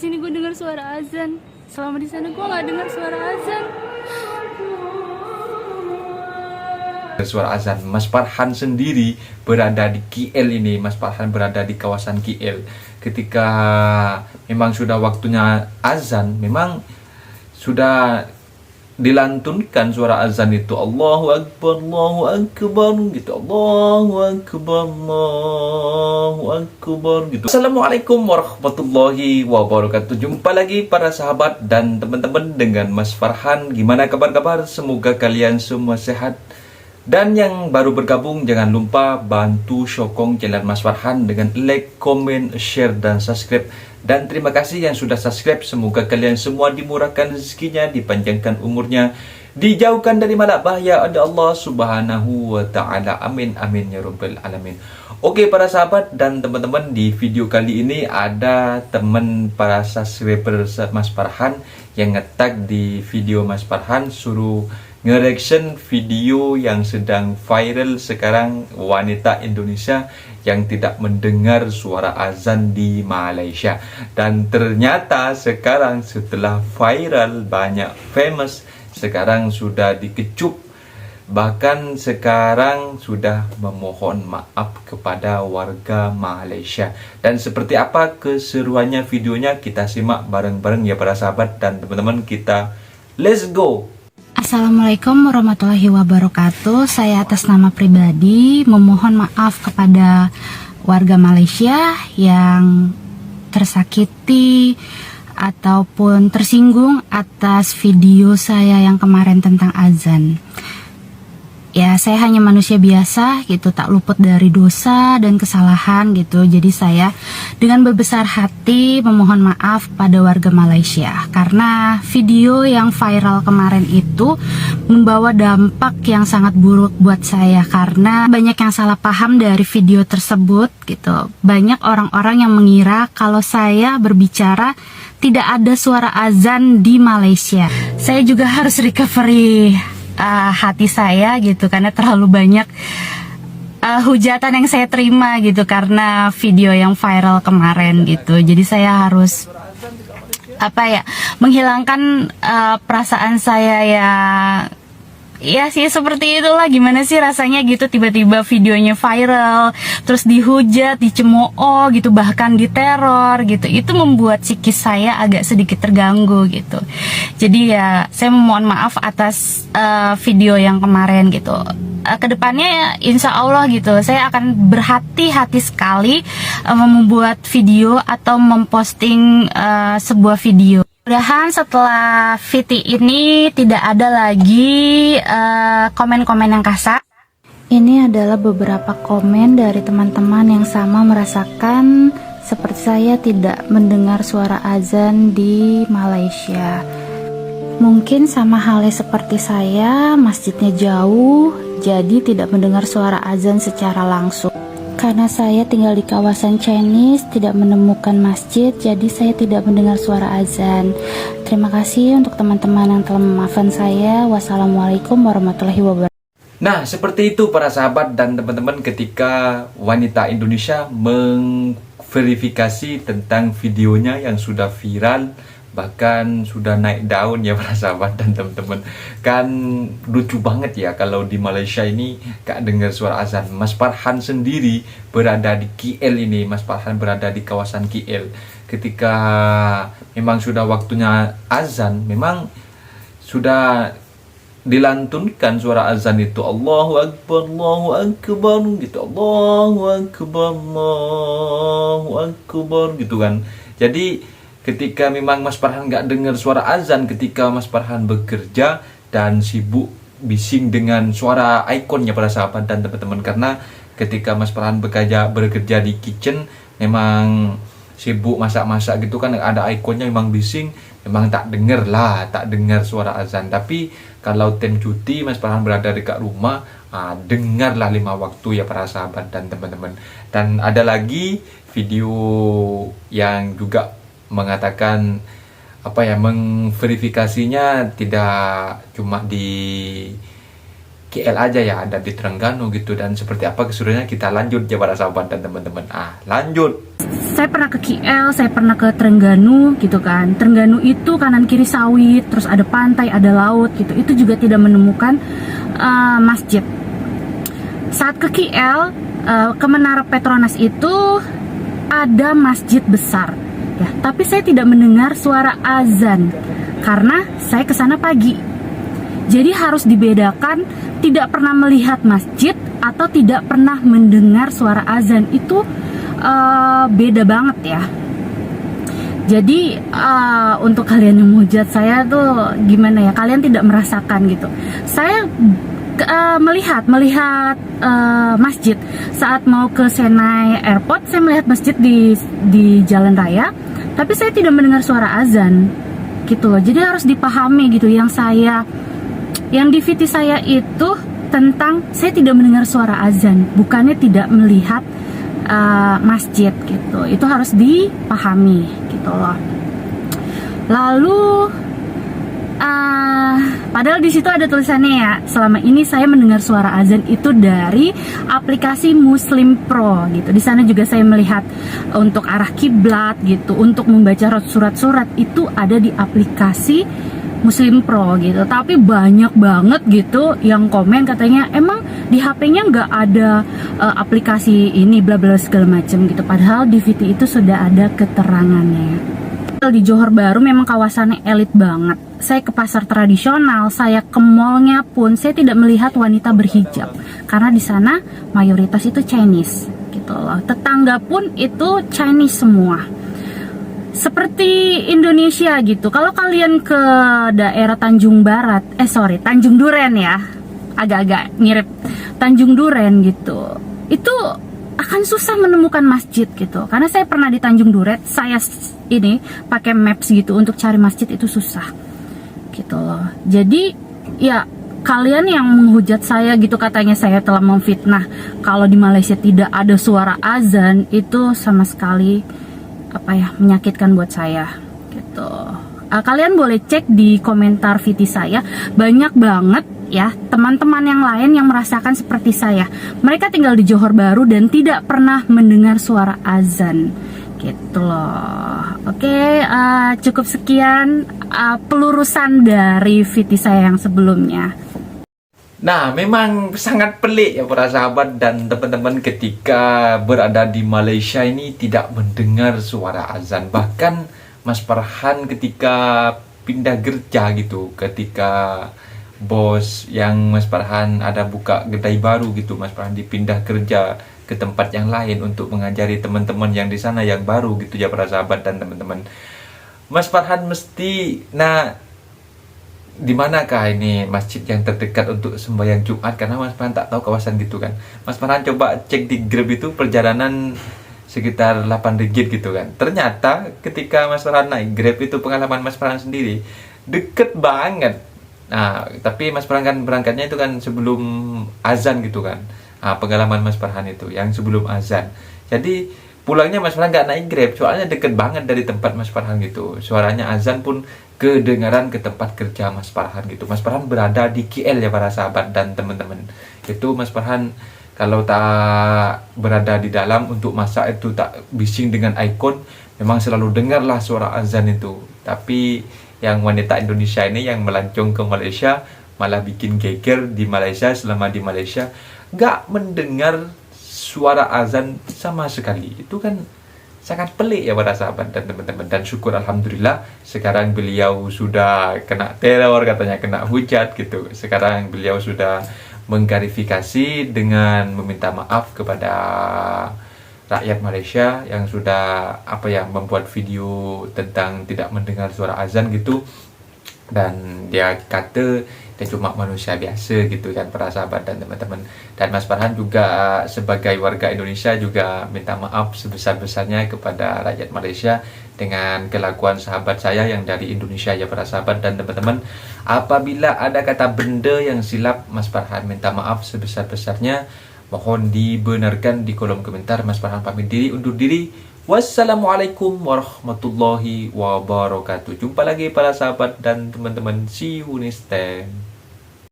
Sini gue dengar suara azan. Selama di sana gue nggak dengar suara azan. Suara azan. Mas Farhan sendiri berada di KL ini. Mas Farhan berada di kawasan KL. Ketika memang sudah waktunya azan, memang sudah dilantunkan suara azan itu, Allahu Akbar gitu, Allahu Akbar gitu. Assalamualaikum warahmatullahi wabarakatuh. Jumpa lagi para sahabat dan teman-teman dengan Mas Farhan. Gimana kabar-kabar? Semoga kalian semua sehat. Dan yang baru bergabung, jangan lupa bantu sokong channel Mas Farhan dengan like, comment, share, dan subscribe. Dan terima kasih yang sudah subscribe. Semoga kalian semua dimurahkan rezekinya, dipanjangkan umurnya, dijauhkan dari malapetaka ada Allah subhanahu wa ta'ala. Amin, amin ya rabbal alamin. Oke para sahabat dan teman-teman, di video kali ini ada teman para subscriber Mas Farhan yang nge-tag di video Mas Farhan, suruh nge-reaction video yang sedang viral sekarang, wanita Indonesia yang tidak mendengar suara azan di Malaysia. Dan ternyata sekarang setelah viral, banyak famous, sekarang sudah dikecup, bahkan sekarang sudah memohon maaf kepada warga Malaysia. Dan seperti apa keseruannya videonya, kita simak bareng-bareng ya para sahabat dan teman-teman. Kita let's go. Assalamualaikum warahmatullahi wabarakatuh. Saya atas nama pribadi memohon maaf kepada warga Malaysia yang tersakiti ataupun tersinggung atas video saya yang kemarin tentang azan. Ya, saya hanya manusia biasa gitu, tak luput dari dosa dan kesalahan gitu. Jadi saya dengan berbesar hati memohon maaf pada warga Malaysia, karena video yang viral kemarin itu membawa dampak yang sangat buruk buat saya, karena banyak yang salah paham dari video tersebut gitu. Banyak orang-orang yang mengira kalau saya berbicara tidak ada suara azan di Malaysia. Saya juga harus recovery hati saya gitu, karena terlalu banyak hujatan yang saya terima gitu karena video yang viral kemarin gitu. Jadi saya harus menghilangkan perasaan saya ya sih, seperti itulah. Gimana sih rasanya gitu tiba-tiba videonya viral, terus dihujat, dicemooh gitu, bahkan diteror gitu. Itu membuat psikis saya agak sedikit terganggu gitu. Jadi ya saya memohon maaf atas video yang kemarin gitu. Kedepannya ya, insya Allah gitu, saya akan berhati-hati sekali membuat video atau memposting sebuah video. Mudah-mudahan setelah VT ini tidak ada lagi komen-komen yang kasar. Ini adalah beberapa komen dari teman-teman yang sama merasakan seperti saya tidak mendengar suara azan di Malaysia. Mungkin sama halnya seperti saya, masjidnya jauh, jadi tidak mendengar suara azan secara langsung. Karena saya tinggal di kawasan Chinese, tidak menemukan masjid, jadi saya tidak mendengar suara azan. Terima kasih untuk teman-teman yang telah memaafkan saya. Wassalamualaikum warahmatullahi wabarakatuh. Nah, seperti itu para sahabat dan teman-teman, ketika wanita Indonesia mengverifikasi tentang videonya yang sudah viral, bahkan sudah naik daun ya para sahabat dan teman-teman. Kan lucu banget ya kalau di Malaysia ini gak dengar suara azan. Mas Farhan sendiri berada di KL ini. Mas Farhan berada di kawasan KL. Ketika memang sudah waktunya azan, memang sudah dilantunkan suara azan itu, Allahu Akbar gitu, Allahu Akbar gitu kan. Jadi ketika memang Mas Farhan nggak dengar suara azan, ketika Mas Farhan bekerja dan sibuk bising dengan suara ikonnya para sahabat dan teman-teman, karena ketika Mas Farhan bekerja di kitchen, memang sibuk masak-masak gitu kan, ada ikonnya, memang bising, memang tak dengar suara azan. Tapi kalau time cuti Mas Farhan berada dekat rumah, dengarlah 5 waktu ya para sahabat dan teman-teman. Dan ada lagi video yang juga mengatakan mengverifikasinya tidak cuma di KL aja ya, ada di Terengganu gitu. Dan seperti apa keseruannya, kita lanjut ya para sahabat dan teman-teman. Lanjut. Saya pernah ke KL, saya pernah ke Trengganu gitu kan. Trengganu itu kanan kiri sawit, terus ada pantai, ada laut gitu. Itu juga tidak menemukan masjid. Saat ke KL, ke Menara Petronas itu ada masjid besar ya, tapi saya tidak mendengar suara azan karena saya ke sana pagi. Jadi harus dibedakan, tidak pernah melihat masjid atau tidak pernah mendengar suara azan itu beda banget ya. Jadi untuk kalian yang menghujat saya tuh gimana ya, kalian tidak merasakan gitu. Saya melihat masjid saat mau ke Senai Airport. Saya melihat masjid di jalan raya, tapi saya tidak mendengar suara azan gitu loh. Jadi harus dipahami gitu, yang di VT saya itu tentang saya tidak mendengar suara azan, bukannya tidak melihat masjid gitu. Itu harus dipahami gitu loh. Lalu padahal di situ ada tulisannya ya, selama ini saya mendengar suara azan itu dari aplikasi Muslim Pro gitu. Di sana juga saya melihat untuk arah kiblat gitu, untuk membaca surat-surat itu ada di aplikasi Muslim Pro gitu. Tapi banyak banget gitu yang komen katanya emang di HP-nya nggak ada aplikasi ini bla bla segala macam gitu. Padahal di VT itu sudah ada keterangannya. Di Johor Bahru memang kawasannya elit banget. Saya ke pasar tradisional, saya ke mallnya pun saya tidak melihat wanita berhijab karena di sana mayoritas itu Chinese gitu loh. Tetangga pun itu Chinese semua. Seperti Indonesia gitu. Kalau kalian ke daerah Tanjung Duren ya, agak-agak mirip Tanjung Duren gitu, itu akan susah menemukan masjid gitu. Karena saya pernah di Tanjung Duren, saya ini pakai maps gitu untuk cari masjid itu susah gitu loh. Jadi ya kalian yang menghujat saya gitu, katanya saya telah memfitnah kalau di Malaysia tidak ada suara azan, itu sama sekali menyakitkan buat saya gitu. Kalian boleh cek di komentar VT saya, banyak banget ya teman-teman yang lain yang merasakan seperti saya. Mereka tinggal di Johor Bahru dan tidak pernah mendengar suara azan gitu loh. Oke, cukup sekian pelurusan dari VT saya yang sebelumnya. Nah, memang sangat pelik ya para sahabat dan teman-teman, ketika berada di Malaysia ini tidak mendengar suara azan. Bahkan Mas Farhan ketika pindah gereja gitu, ketika bos yang Mas Farhan ada buka kedai baru gitu, Mas Farhan dipindah kerja ke tempat yang lain untuk mengajari teman-teman yang di sana yang baru gitu ya para sahabat dan teman-teman. Mas Farhan mesti, di manakah ini masjid yang terdekat untuk sembahyang Jumat, karena Mas Farhan tak tahu kawasan gitu kan. Mas Farhan coba cek di Grab itu perjalanan sekitar 8 ringgit gitu kan. Ternyata ketika Mas Farhan naik Grab itu, pengalaman Mas Farhan sendiri deket banget. Nah, tapi Mas Farhan kan berangkatnya itu kan sebelum azan gitu kan. Pengalaman Mas Farhan itu yang sebelum azan. Jadi pulangnya Mas Farhan nggak naik Grab, soalnya deket banget dari tempat Mas Farhan gitu. Suaranya azan pun kedengaran ke tempat kerja Mas Farhan gitu. Mas Farhan berada di KL ya para sahabat dan teman-teman. Itu Mas Farhan kalau tak berada di dalam untuk masak itu, tak bising dengan ikon, memang selalu dengarlah suara azan itu. Tapi yang wanita Indonesia ini yang melancong ke Malaysia malah bikin geger di Malaysia. Selama di Malaysia gak mendengar suara azan sama sekali. Itu kan sangat pelik ya para sahabat dan teman-teman. Dan syukur alhamdulillah sekarang beliau sudah kena teror, katanya kena hujat gitu. Sekarang beliau sudah mengklarifikasi dengan meminta maaf kepada rakyat Malaysia yang sudah membuat video tentang tidak mendengar suara azan gitu. Dan dia kata dia cuma manusia biasa gitu kan para sahabat dan teman-teman. Dan Mas Farhan juga sebagai warga Indonesia juga minta maaf sebesar-besarnya kepada rakyat Malaysia dengan kelakuan sahabat saya yang dari Indonesia ya para sahabat dan teman-teman. Apabila ada kata benda yang silap, Mas Farhan minta maaf sebesar-besarnya. Mohon dibenarkan di kolom komentar. Mas Farhan pamit diri, undur diri. Wassalamualaikum warahmatullahi wabarakatuh. Jumpa lagi para sahabat dan teman-teman. See you next time.